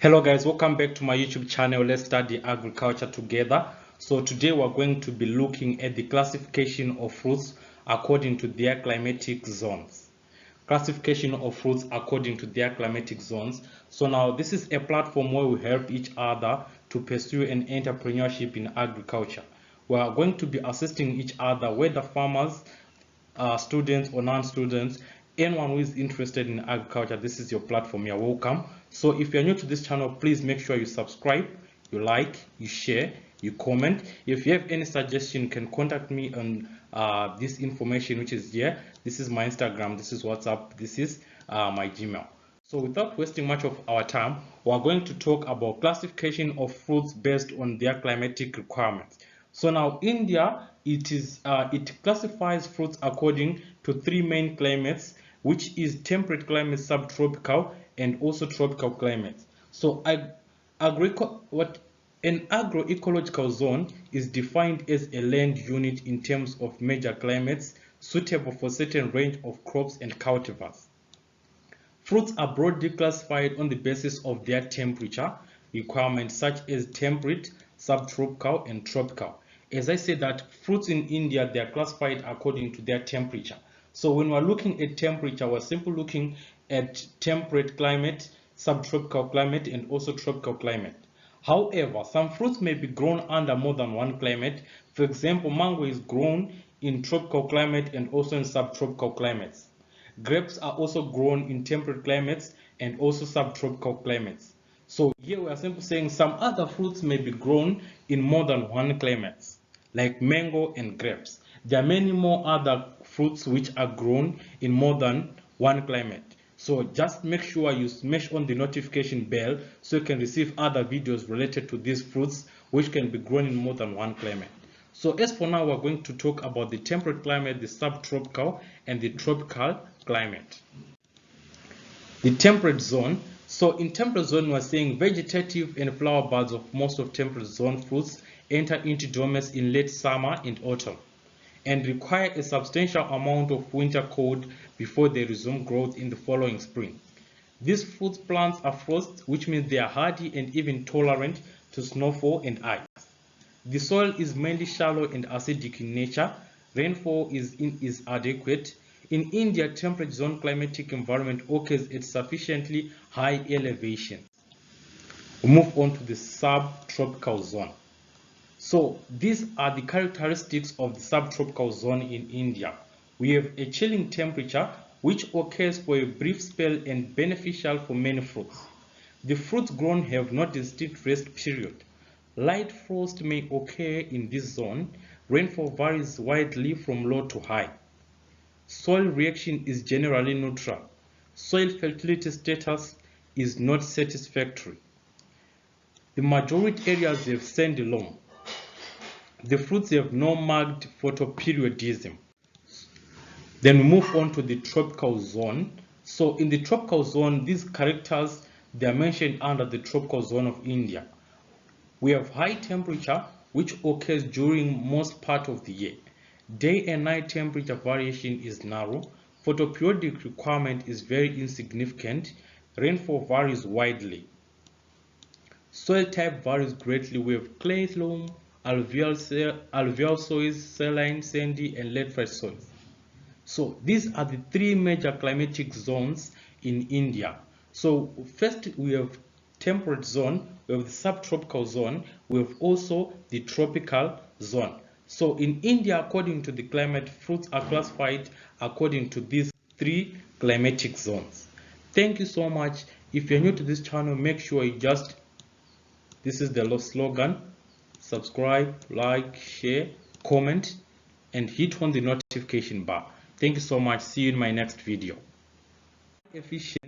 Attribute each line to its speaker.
Speaker 1: Hello guys, welcome back to my YouTube channel. Let's study agriculture together. So today we're going to be looking at the classification of fruits according to their climatic zones. Classification of fruits according to their climatic zones. So now this is a platform where we help each other to pursue an entrepreneurship in agriculture. We are going to be assisting each other, whether farmers, students or non-students, anyone who is interested in agriculture. This is your platform. You're welcome. So if you're new to this channel, please make sure you subscribe, you like, you share, you comment. If you have any suggestion, you can contact me on this information which is here. This is my Instagram, this is WhatsApp, this is my Gmail. So without wasting much of our time, we're going to talk about classification of fruits based on their climatic requirements. So now India, it classifies fruits according to three main climates, which is temperate climate, subtropical, and also tropical climates. So an agroecological zone is defined as a land unit in terms of major climates suitable for certain range of crops and cultivars. Fruits are broadly classified on the basis of their temperature requirements, such as temperate, subtropical, and tropical. As I said, that fruits in India, they are classified according to their temperature. So when we're looking at temperature, we're simply looking at temperate climate, subtropical climate, and also tropical climate. However, some fruits may be grown under more than one climate. For example, mango is grown in tropical climate and also in subtropical climates. Grapes are also grown in temperate climates and also subtropical climates. So here we are simply saying some other fruits may be grown in more than one climate, like mango and grapes. There are many more other fruits which are grown in more than one climate. So just make sure you smash on the notification bell so you can receive other videos related to these fruits which can be grown in more than one climate. So as for now, we're going to talk about the temperate climate, the subtropical, and the tropical climate. The temperate zone. So in temperate zone, we're saying vegetative and flower buds of most of temperate zone fruits enter into dormance in late summer and autumn and require a substantial amount of winter cold before they resume growth in the following spring. These fruit plants are frost, which means they are hardy and even tolerant to snowfall and ice. The soil is mainly shallow and acidic in nature. Rainfall is adequate. In India, temperate zone climatic environment occurs at sufficiently high elevation. We move on to the subtropical zone. So these are the characteristics of the subtropical zone in India. We have a chilling temperature which occurs for a brief spell and beneficial for many fruits. The fruits grown have no distinct rest period. Light frost may occur in this zone. Rainfall varies widely from low to high. Soil reaction is generally neutral. Soil fertility status is not satisfactory. The majority areas have sandy loam. The fruits have no marked photoperiodism. Then we move on to the tropical zone. So in the tropical zone, these characters, they are mentioned under the tropical zone of India. We have high temperature, which occurs during most part of the year. Day and night temperature variation is narrow. Photoperiodic requirement is very insignificant. Rainfall varies widely. Soil type varies greatly. We have clay loam, alluvial soils, saline, sandy, and laterite soils. So these are the three major climatic zones in India. So first we have temperate zone, we have the subtropical zone, we have also the tropical zone. So in India, according to the climate, fruits are classified according to these three climatic zones. Thank you so much. If you're new to this channel, make sure you this is the slogan: subscribe, like, share, comment, and hit on the notification bar. Thank you so much. See you in my next video. Efficient.